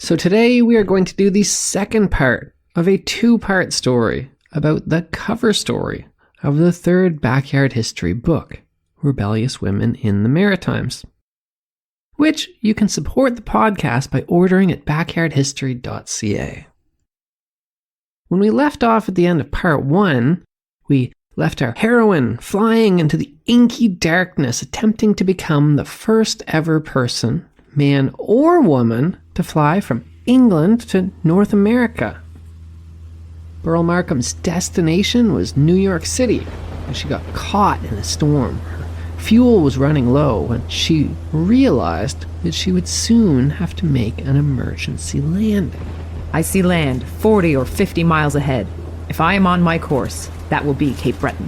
So today we are going to do the second part of a two-part story about the cover story of the third backyard history book, Rebellious Women in the Maritimes, which you can support the podcast by ordering at backyardhistory.ca. When we left off at the end of part 1, we left our heroine flying into the inky darkness, attempting to become the first ever person, man or woman, to fly from England to North America. Beryl Markham's destination was New York City, and she got caught in a storm. Her fuel was running low, and she realized that she would soon have to make an emergency landing. I see land 40 or 50 miles ahead. If I am on my course, that will be Cape Breton.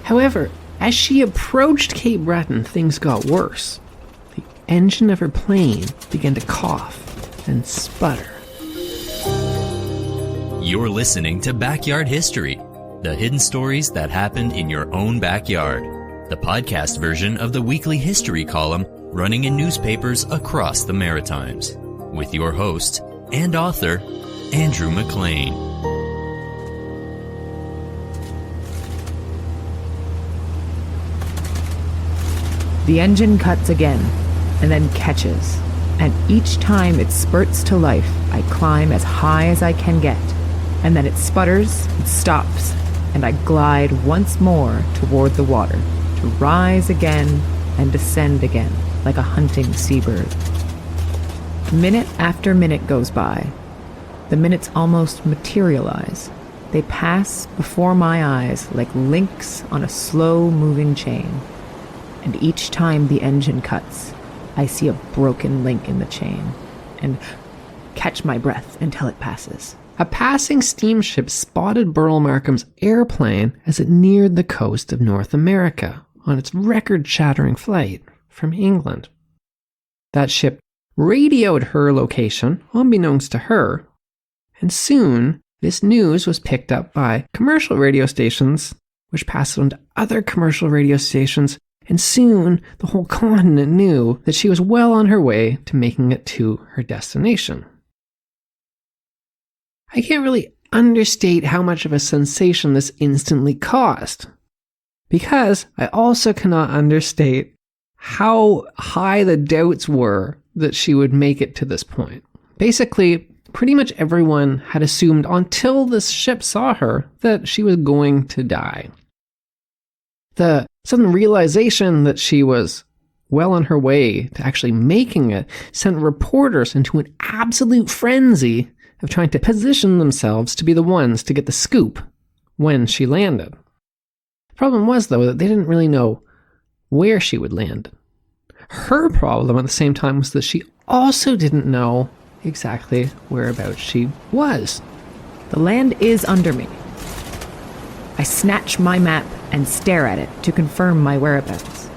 However, as she approached Cape Breton, things got worse. The engine of her plane began to cough and sputter. You're listening to Backyard History, the hidden stories that happened in your own backyard. The podcast version of the weekly history column running in newspapers across the Maritimes. With your host and author, Andrew McLean. The engine cuts again, and then catches. And each time it spurts to life, I climb as high as I can get. And then it sputters, it stops, and I glide once more toward the water, to rise again and descend again, like a hunting seabird. Minute after minute goes by. The minutes almost materialize. They pass before my eyes like links on a slow-moving chain. And each time the engine cuts, I see a broken link in the chain, and catch my breath until it passes. A passing steamship spotted Beryl Markham's airplane as it neared the coast of North America on its record-shattering flight from England. That ship radioed her location, unbeknownst to her, and soon this news was picked up by commercial radio stations, which passed on to other commercial radio stations, and soon the whole continent knew that she was well on her way to making it to her destination. I can't really understate how much of a sensation this instantly caused, because I also cannot understate how high the doubts were that she would make it to this point. Basically, pretty much everyone had assumed until this ship saw her that she was going to die. The sudden realization that she was well on her way to actually making it sent reporters into an absolute frenzy of trying to position themselves to be the ones to get the scoop when she landed. The problem was, though, that they didn't really know where she would land. Her problem at the same time was that she also didn't know exactly whereabouts she was. The land is under me. I snatch my map and stare at it to confirm my whereabouts.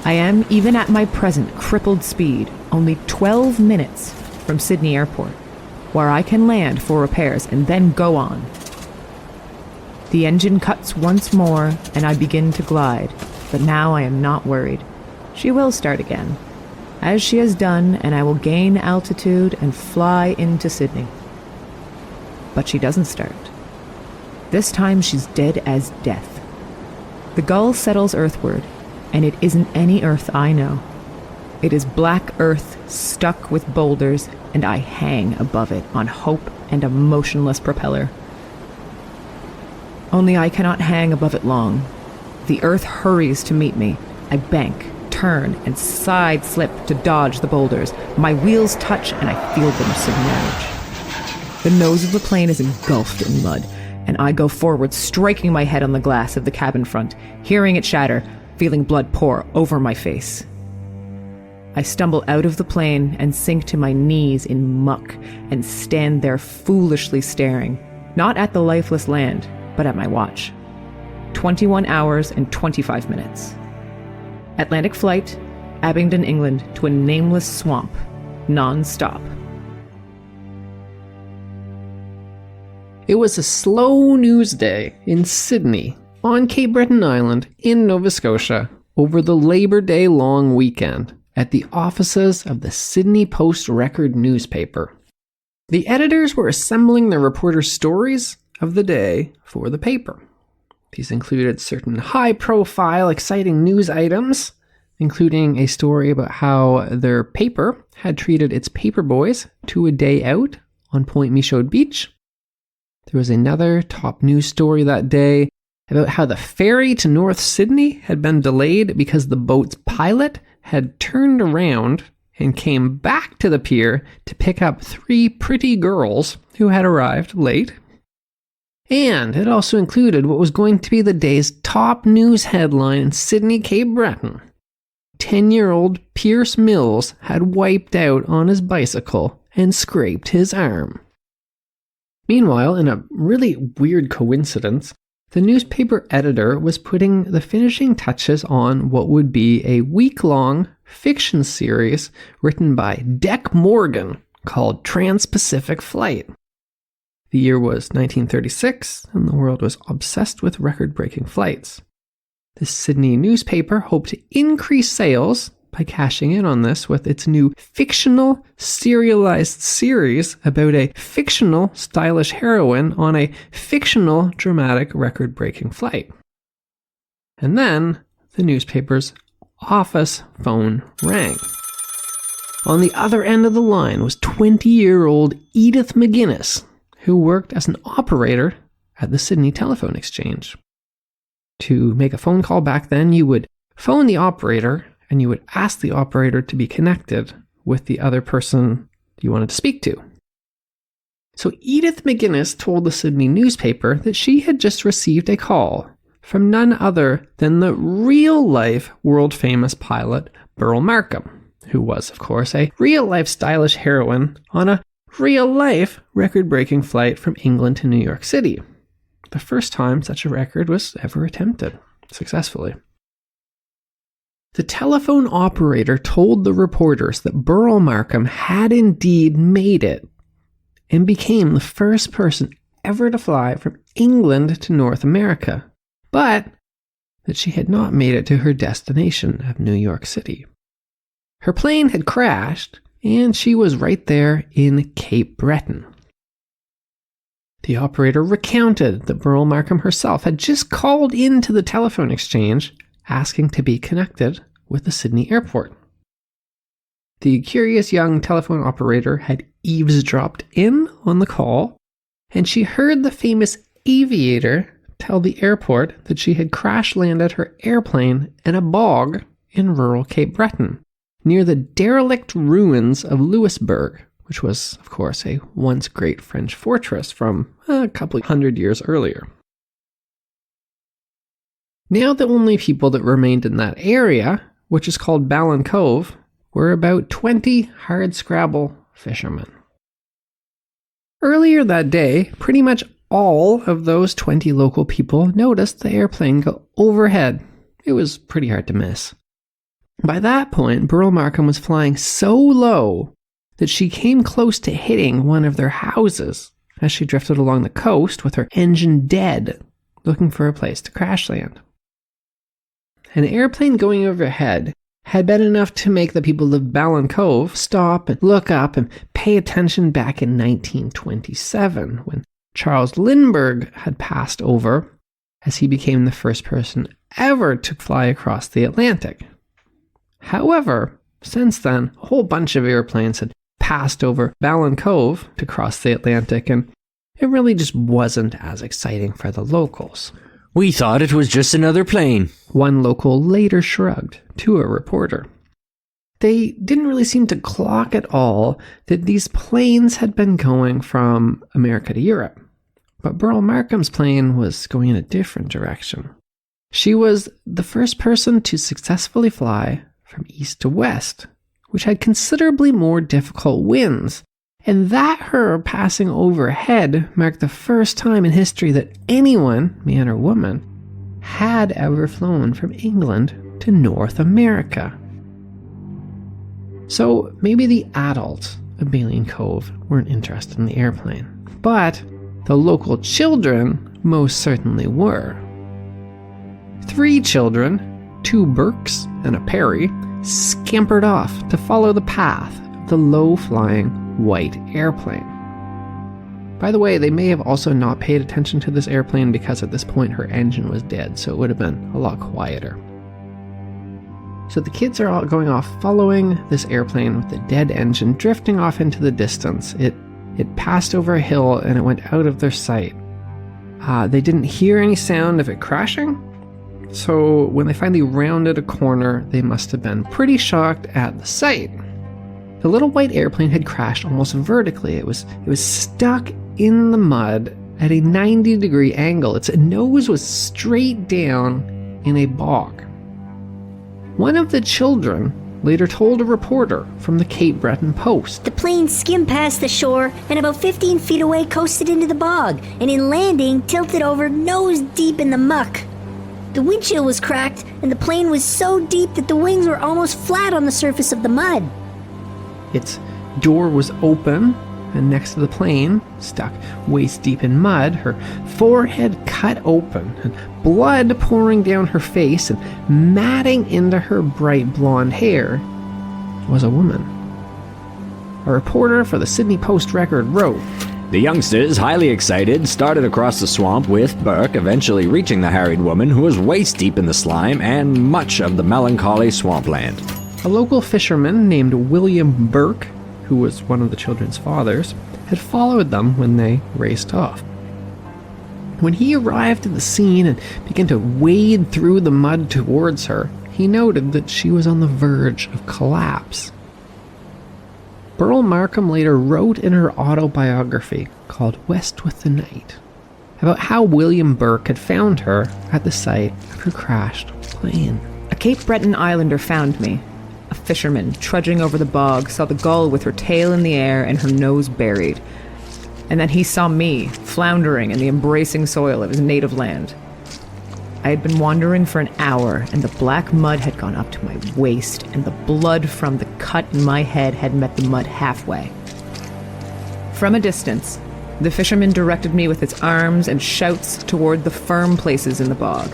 I am, even at my present crippled speed, only 12 minutes from Sydney Airport, where I can land for repairs and then go on. The engine cuts once more and I begin to glide, but now I am not worried. She will start again, as she has done, and I will gain altitude and fly into Sydney. But she doesn't start. This time she's dead as death. The gull settles earthward, and it isn't any earth I know. It is black earth stuck with boulders, and I hang above it on hope and a motionless propeller. Only I cannot hang above it long. The earth hurries to meet me. I bank, turn, and side slip to dodge the boulders. My wheels touch, and I feel them submerge. The nose of the plane is engulfed in mud, and I go forward, striking my head on the glass of the cabin front, hearing it shatter, feeling blood pour over my face. I stumble out of the plane and sink to my knees in muck and stand there foolishly staring, not at the lifeless land, but at my watch. 21 hours and 25 minutes. Atlantic flight, Abingdon, England, to a nameless swamp, non-stop. It was a slow news day in Sydney, on Cape Breton Island, in Nova Scotia, over the Labor Day long weekend, at the offices of the Sydney Post-Record newspaper. The editors were assembling the reporters' stories of the day for the paper. These included certain high-profile, exciting news items, including a story about how their paper had treated its paper boys to a day out on Point Michaud Beach. There was another top news story that day about how the ferry to North Sydney had been delayed because the boat's pilot had turned around and came back to the pier to pick up 3 pretty girls who had arrived late. And it also included what was going to be the day's top news headline in Sydney, Cape Breton. 10-year-old Pierce Mills had wiped out on his bicycle and scraped his arm. Meanwhile, in a really weird coincidence, the newspaper editor was putting the finishing touches on what would be a week-long fiction series written by Deck Morgan called Trans-Pacific Flight. The year was 1936, and the world was obsessed with record-breaking flights. The Sydney newspaper hoped to increase sales by cashing in on this with its new fictional serialized series about a fictional stylish heroine on a fictional dramatic record-breaking flight. And then the newspaper's office phone rang. On the other end of the line was 20-year-old Edith McGuinness, who worked as an operator at the Sydney Telephone Exchange. To make a phone call back then, you would phone the operator and you would ask the operator to be connected with the other person you wanted to speak to. So Edith McGuinness told the Sydney newspaper that she had just received a call from none other than the real-life world-famous pilot Beryl Markham, who was, of course, a real-life stylish heroine on a real-life record-breaking flight from England to New York City. The first time such a record was ever attempted successfully. The telephone operator told the reporters that Beryl Markham had indeed made it and became the first person ever to fly from England to North America, but that she had not made it to her destination of New York City. Her plane had crashed, and she was right there in Cape Breton. The operator recounted that Beryl Markham herself had just called into the telephone exchange asking to be connected with the Sydney airport. The curious young telephone operator had eavesdropped in on the call, and she heard the famous aviator tell the airport that she had crash-landed her airplane in a bog in rural Cape Breton, near the derelict ruins of Louisbourg, which was, of course, a once great French fortress from a couple hundred years earlier. Now the only people that remained in that area, which is called Ballon Cove, were about 20 hardscrabble fishermen. Earlier that day, pretty much all of those 20 local people noticed the airplane go overhead. It was pretty hard to miss. By that point, Beryl Markham was flying so low that she came close to hitting one of their houses as she drifted along the coast with her engine dead, looking for a place to crash land. An airplane going overhead had been enough to make the people of Ballon Cove stop and look up and pay attention back in 1927, when Charles Lindbergh had passed over as he became the first person ever to fly across the Atlantic. However, since then, a whole bunch of airplanes had passed over Ballon Cove to cross the Atlantic, and it really just wasn't as exciting for the locals. "We thought it was just another plane," one local later shrugged to a reporter. They didn't really seem to clock at all that these planes had been going from America to Europe. But Beryl Markham's plane was going in a different direction. She was the first person to successfully fly from east to west, which had considerably more difficult winds, and that her passing overhead marked the first time in history that anyone, man or woman, had ever flown from England to North America. So maybe the adults of Ballon Cove weren't interested in the airplane, but the local children most certainly were. 3 children, 2 Burkes and a Perry, scampered off to follow the path of the low-flying white airplane. By the way, they may have also not paid attention to this airplane because at this point her engine was dead, so it would have been a lot quieter. So the kids are all going off following this airplane with the dead engine drifting off into the distance. It passed over a hill and it went out of their sight. They didn't hear any sound of it crashing, so when they finally rounded a corner, they must have been pretty shocked at the sight. The little white airplane had crashed almost vertically. It was stuck in the mud at a 90-degree angle. Its nose was straight down in a bog. One of the children later told a reporter from the Cape Breton Post. The plane skimmed past the shore and about 15 feet away coasted into the bog, and in landing tilted over nose deep in the muck. The windshield was cracked and the plane was so deep that the wings were almost flat on the surface of the mud. Its door was open, and next to the plane, stuck waist deep in mud, her forehead cut open, and blood pouring down her face and matting into her bright blonde hair, was a woman. A reporter for the Sydney Post-Record wrote, The youngsters, highly excited, started across the swamp with Burke eventually reaching the harried woman who was waist deep in the slime and much of the melancholy swampland. A local fisherman named William Burke, who was one of the children's fathers, had followed them when they raced off. When he arrived at the scene and began to wade through the mud towards her, he noted that she was on the verge of collapse. Beryl Markham later wrote in her autobiography called West with the Night about how William Burke had found her at the site of her crashed plane. A Cape Breton islander found me. A fisherman, trudging over the bog, saw the gull with her tail in the air and her nose buried. And then he saw me, floundering in the embracing soil of his native land. I had been wandering for an hour, and the black mud had gone up to my waist, and the blood from the cut in my head had met the mud halfway. From a distance, the fisherman directed me with his arms and shouts toward the firm places in the bog.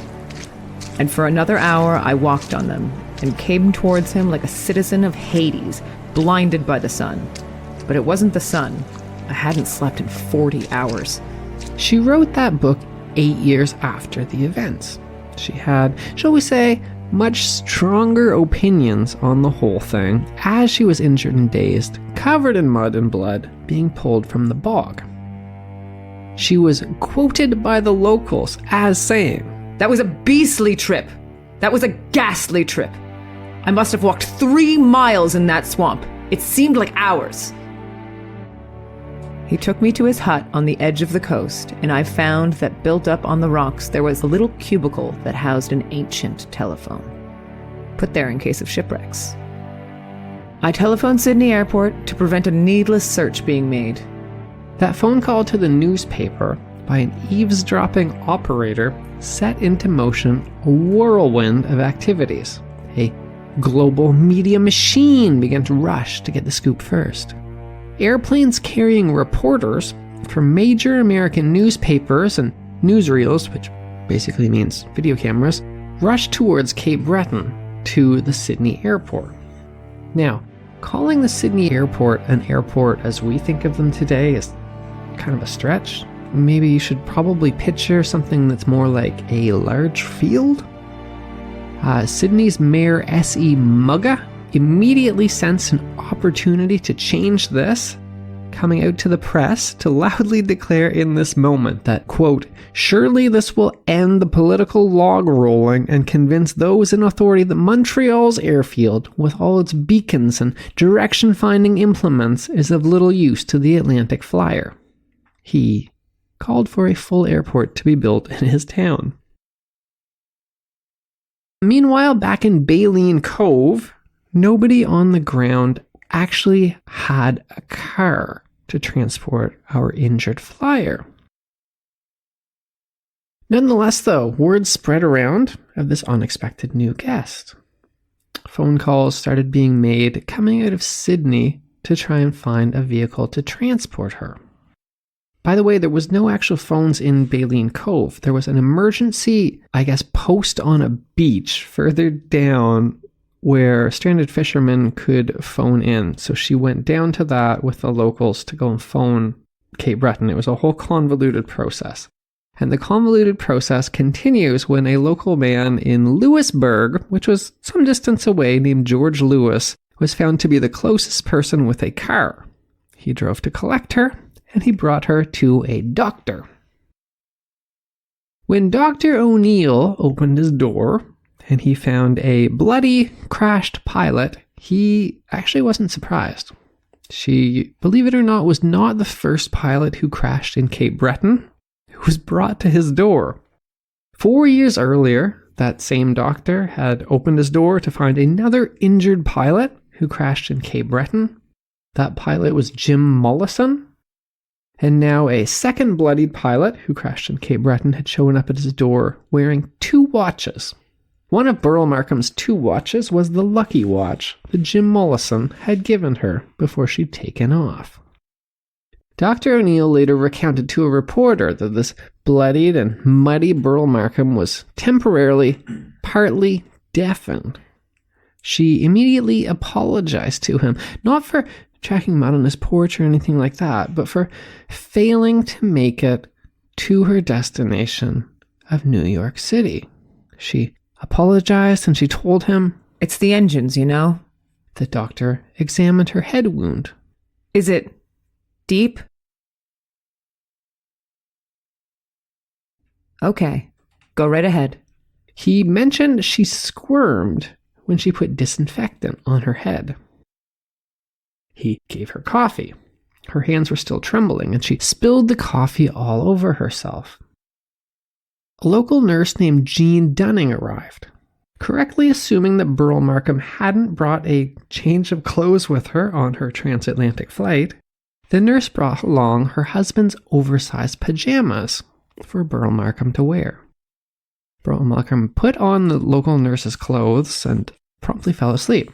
And for another hour I walked on them, and came towards him like a citizen of Hades, blinded by the sun. But it wasn't the sun. I hadn't slept in 40 hours. She wrote that book 8 years after the events. She had, shall we say, much stronger opinions on the whole thing as she was injured and dazed, covered in mud and blood, being pulled from the bog. She was quoted by the locals as saying, "That was a beastly trip. That was a ghastly trip. I must have walked 3 miles in that swamp. It seemed like hours." He took me to his hut on the edge of the coast, and I found that built up on the rocks there was a little cubicle that housed an ancient telephone, put there in case of shipwrecks. I telephoned Sydney Airport to prevent a needless search being made. That phone call to the newspaper by an eavesdropping operator set into motion a whirlwind of activities. A global media machine began to rush to get the scoop first. Airplanes carrying reporters from major American newspapers and newsreels, which basically means video cameras, rushed towards Cape Breton to the Sydney airport. Now, calling the Sydney airport an airport as we think of them today is kind of a stretch. Maybe you should probably picture something that's more like a large field. Sydney's Mayor S.E. Mugga immediately sensed an opportunity to change this, coming out to the press to loudly declare in this moment that, quote, "Surely this will end the political log rolling and convince those in authority that Montreal's airfield, with all its beacons and direction-finding implements, is of little use to the Atlantic flyer." He called for a full airport to be built in his town. Meanwhile, back in Baleen Cove, nobody on the ground actually had a car to transport our injured flyer. Nonetheless, though, word spread around of this unexpected new guest. Phone calls started being made coming out of Sydney to try and find a vehicle to transport her. By the way, there was no actual phones in Baleen Cove. There was an emergency, post on a beach further down where stranded fishermen could phone in. So she went down to that with the locals to go and phone Cape Breton. It was a whole convoluted process. And the convoluted process continues when a local man in Lewisburg, which was some distance away, named George Lewis, was found to be the closest person with a car. He drove to collect her, and he brought her to a doctor. When Dr. O'Neill opened his door, and he found a bloody, crashed pilot, he actually wasn't surprised. She, believe it or not, was not the first pilot who crashed in Cape Breton who was brought to his door. 4 years earlier, that same doctor had opened his door to find another injured pilot who crashed in Cape Breton. That pilot was Jim Mollison. And now a second bloodied pilot who crashed in Cape Breton had shown up at his door wearing 2 watches. One of Beryl Markham's 2 watches was the lucky watch that Jim Mollison had given her before she'd taken off. Dr. O'Neill later recounted to a reporter that this bloodied and muddy Beryl Markham was temporarily, partly deafened. She immediately apologized to him, not for tracking mud on his porch or anything like that, but for failing to make it to her destination of New York City. She apologized and she told him, "It's the engines, you know." The doctor examined her head wound. "Is it deep?" "Okay, go right ahead." He mentioned she squirmed when she put disinfectant on her head. He gave her coffee. Her hands were still trembling, and she spilled the coffee all over herself. A local nurse named Jean Dunning arrived. Correctly assuming that Beryl Markham hadn't brought a change of clothes with her on her transatlantic flight, the nurse brought along her husband's oversized pajamas for Beryl Markham to wear. Beryl Markham put on the local nurse's clothes and promptly fell asleep.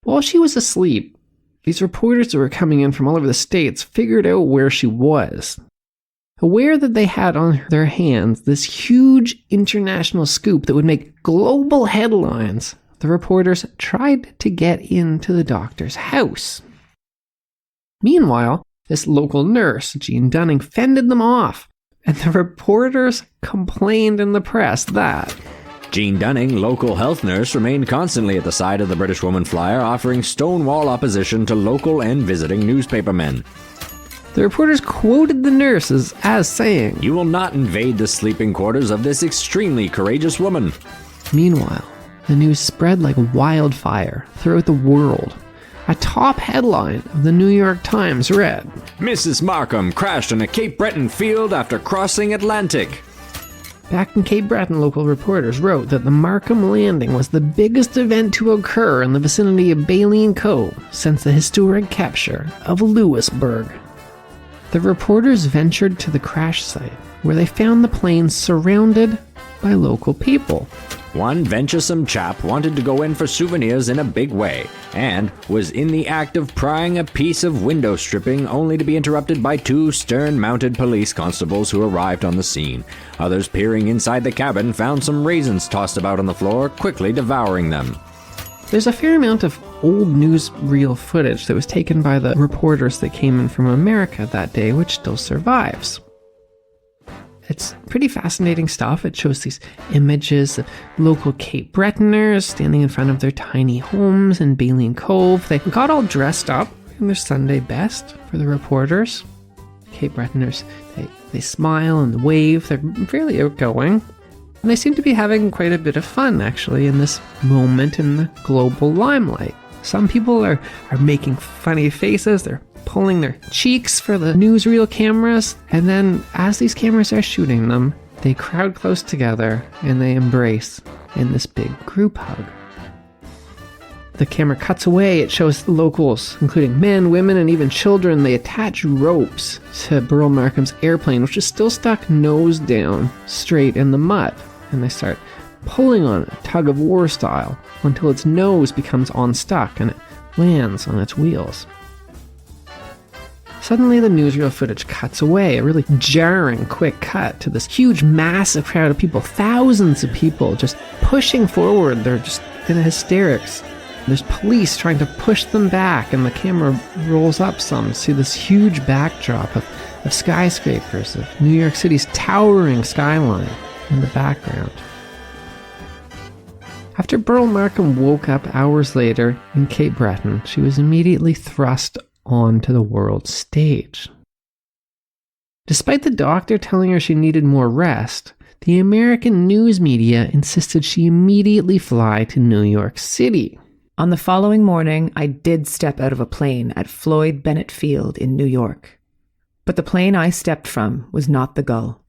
While she was asleep, these reporters who were coming in from all over the states figured out where she was. Aware that they had on their hands this huge international scoop that would make global headlines, the reporters tried to get into the doctor's house. Meanwhile, this local nurse, Jean Dunning, fended them off, and the reporters complained in the press that Jean Dunning, local health nurse, remained constantly at the side of the British woman flyer, offering stonewall opposition to local and visiting newspapermen. The reporters quoted the nurses as saying, "You will not invade the sleeping quarters of this extremely courageous woman." Meanwhile, the news spread like wildfire throughout the world. A top headline of the New York Times read, "Mrs. Markham crashed in a Cape Breton field after crossing Atlantic." Back in Cape Breton, local reporters wrote that the Markham landing was the biggest event to occur in the vicinity of Baleen Cove since the historic capture of Lewisburg. The reporters ventured to the crash site, where they found the plane surrounded by local people. One venturesome chap wanted to go in for souvenirs in a big way, and was in the act of prying a piece of window stripping, only to be interrupted by 2 stern-mounted police constables who arrived on the scene. Others peering inside the cabin found some raisins tossed about on the floor, quickly devouring them. There's a fair amount of old newsreel footage that was taken by the reporters that came in from America that day, which still survives. It's pretty fascinating stuff. It shows these images of local Cape Bretoners standing in front of their tiny homes in Baleen Cove. They got all dressed up in their Sunday best for the reporters. Cape Bretoners, they smile and wave. They're fairly outgoing. And they seem to be having quite a bit of fun, actually, in this moment in the global limelight. Some people are making funny faces. They're pulling their cheeks for the newsreel cameras. And then as these cameras are shooting them, they crowd close together and they embrace in this big group hug. The camera cuts away. It shows the locals, including men, women, and even children. They attach ropes to Beryl Markham's airplane, which is still stuck nose down, straight in the mud. And they start pulling on it, tug-of-war style, until its nose becomes unstuck and it lands on its wheels. Suddenly, the newsreel footage cuts away, a really jarring, quick cut to this huge, massive crowd of people, thousands of people just pushing forward. They're just in hysterics. There's police trying to push them back, and the camera rolls up some to see this huge backdrop of skyscrapers, of New York City's towering skyline in the background. After Beryl Markham woke up hours later in Cape Breton, she was immediately thrust onto the world stage. Despite the doctor telling her she needed more rest, the American news media insisted she immediately fly to New York City. On the following morning, I did step out of a plane at Floyd Bennett Field in New York. But the plane I stepped from was not the Gull.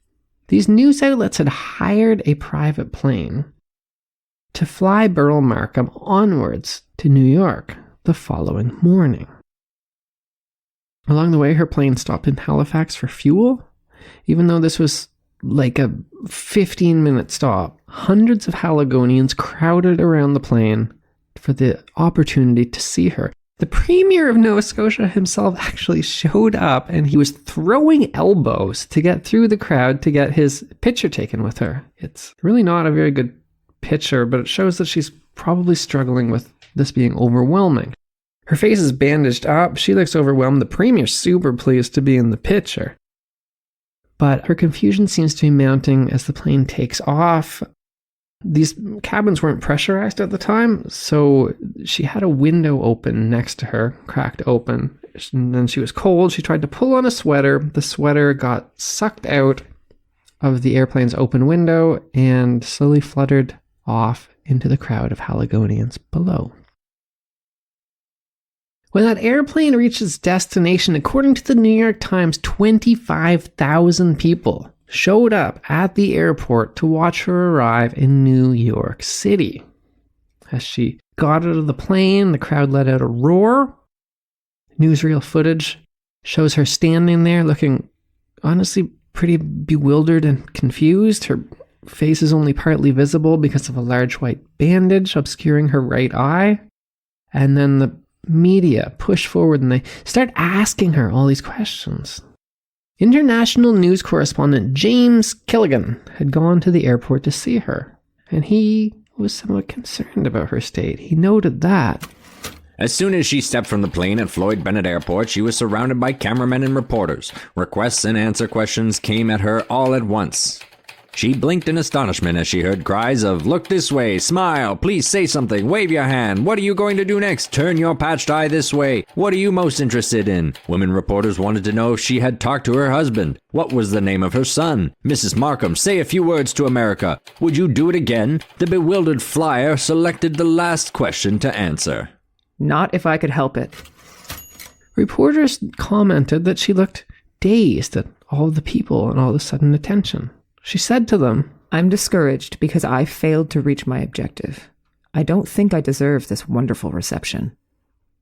These news outlets had hired a private plane to fly Beryl Markham onwards to New York the following morning. Along the way, her plane stopped in Halifax for fuel. Even though this was like a 15-minute stop, hundreds of Haligonians crowded around the plane for the opportunity to see her. The Premier of Nova Scotia himself actually showed up, and he was throwing elbows to get through the crowd to get his picture taken with her. It's really not a very good picture, but it shows that she's probably struggling with this being overwhelming. Her face is bandaged up. She looks overwhelmed. The Premier's super pleased to be in the picture. But her confusion seems to be mounting as the plane takes off. These cabins weren't pressurized at the time, so she had a window open next to her, cracked open. And then she was cold. She tried to pull on a sweater. The sweater got sucked out of the airplane's open window and slowly fluttered off into the crowd of Haligonians below. When that airplane reached its destination, according to the New York Times, 25,000 people showed up at the airport to watch her arrive in New York City. As she got out of the plane, the crowd let out a roar. Newsreel footage shows her standing there looking honestly pretty bewildered and confused. Her face is only partly visible because of a large white bandage obscuring her right eye. And then the media push forward and they start asking her all these questions. International news correspondent James Killigan had gone to the airport to see her, and he was somewhat concerned about her state. He noted that. As soon as she stepped from the plane at Floyd Bennett Airport, she was surrounded by cameramen and reporters. Requests and answer questions came at her all at once. She blinked in astonishment as she heard cries of, "Look this way, smile, please say something, wave your hand, what are you going to do next, turn your patched eye this way, what are you most interested in?" Women reporters wanted to know if she had talked to her husband. What was the name of her son? "Mrs. Markham, say a few words to America. Would you do it again?" The bewildered flyer selected the last question to answer. Not if I could help it. Reporters commented that she looked dazed at all the people and all the sudden attention. She said to them, I'm discouraged because I failed to reach my objective. I don't think I deserve this wonderful reception.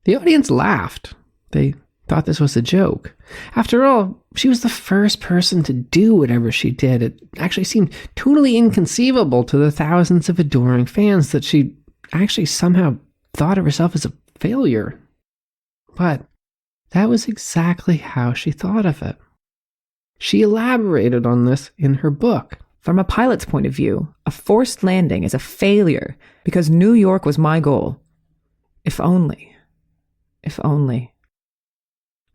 The audience laughed. They thought this was a joke. After all, she was the first person to do whatever she did. It actually seemed totally inconceivable to the thousands of adoring fans that she actually somehow thought of herself as a failure. But that was exactly how she thought of it. She elaborated on this in her book. From a pilot's point of view, a forced landing is a failure because New York was my goal. If only. If only.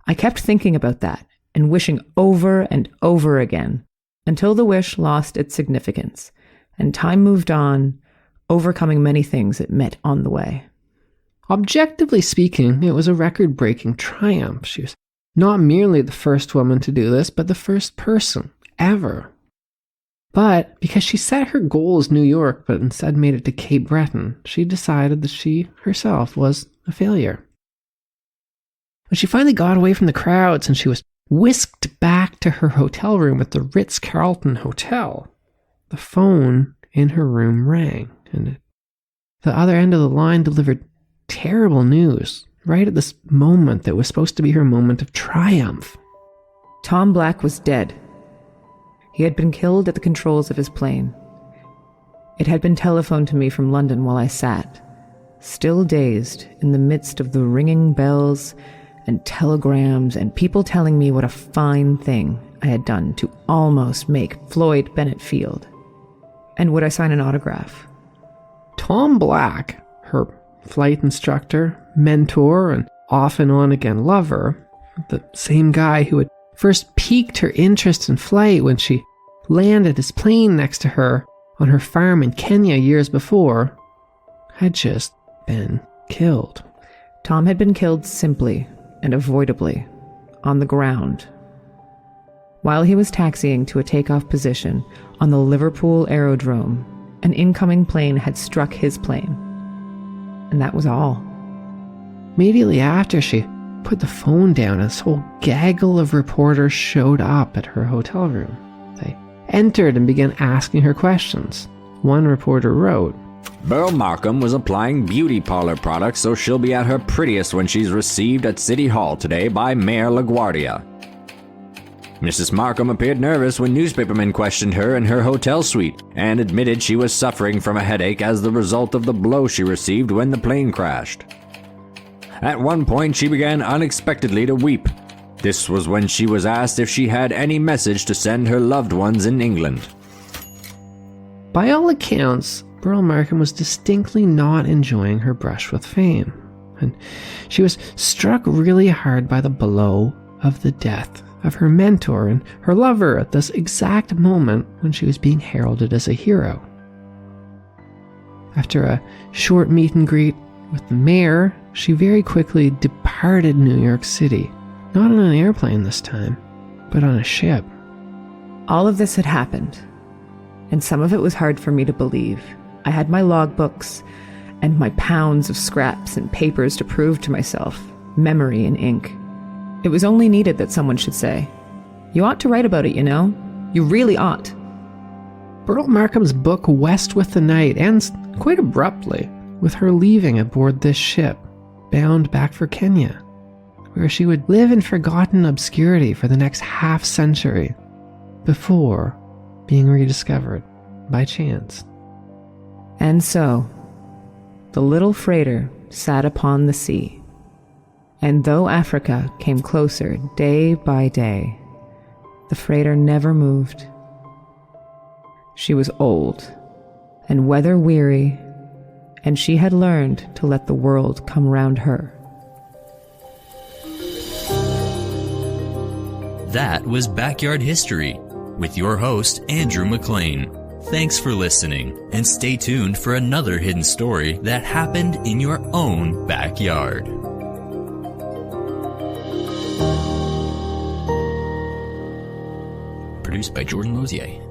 I kept thinking about that and wishing over and over again until the wish lost its significance and time moved on, overcoming many things it met on the way. Objectively speaking, it was a record-breaking triumph. She was not merely the first woman to do this, but the first person ever. But because she set her goal as New York, but instead made it to Cape Breton, she decided that she herself was a failure. When she finally got away from the crowds and she was whisked back to her hotel room at the Ritz-Carlton Hotel, the phone in her room rang, and the other end of the line delivered terrible news right at this moment that was supposed to be her moment of triumph. Tom Black was dead. He had been killed at the controls of his plane. It had been telephoned to me from London while I sat, still dazed, in the midst of the ringing bells and telegrams and people telling me what a fine thing I had done to almost make Floyd Bennett Field. And would I sign an autograph? Tom Black, her flight instructor, mentor, and off and on again lover, the same guy who had first piqued her interest in flight when she landed his plane next to her on her farm in Kenya years before, had just been killed. Tom had been killed simply and avoidably, on the ground, while he was taxiing to a takeoff position on the Liverpool aerodrome. An incoming plane had struck his plane, and that was all. Immediately after she put the phone down, this whole gaggle of reporters showed up at her hotel room. They entered and began asking her questions. One reporter wrote, Beryl Markham was applying beauty parlor products, so she'll be at her prettiest when she's received at City Hall today by Mayor LaGuardia. Mrs. Markham appeared nervous when newspapermen questioned her in her hotel suite and admitted she was suffering from a headache as the result of the blow she received when the plane crashed. At one point, she began unexpectedly to weep. This was when she was asked if she had any message to send her loved ones in England. By all accounts, Beryl Markham was distinctly not enjoying her brush with fame, and she was struck really hard by the blow of the death of her mentor and her lover at this exact moment when she was being heralded as a hero. After a short meet and greet with the mayor, she very quickly departed New York City, not on an airplane this time, but on a ship. All of this had happened, and some of it was hard for me to believe. I had my logbooks and my pounds of scraps and papers to prove to myself, memory in ink. It was only needed that someone should say, "You ought to write about it, you know? You really ought." Beryl Markham's book West with the Night ends quite abruptly with her leaving aboard this ship, bound back for Kenya, where she would live in forgotten obscurity for the next half-century before being rediscovered by chance. And so, the little freighter sat upon the sea, and though Africa came closer day by day, the freighter never moved. She was old and weather-weary, and she had learned to let the world come round her. That was Backyard History with your host, Andrew McLean. Thanks for listening, and stay tuned for another hidden story that happened in your own backyard. Produced by Jordan Lozier.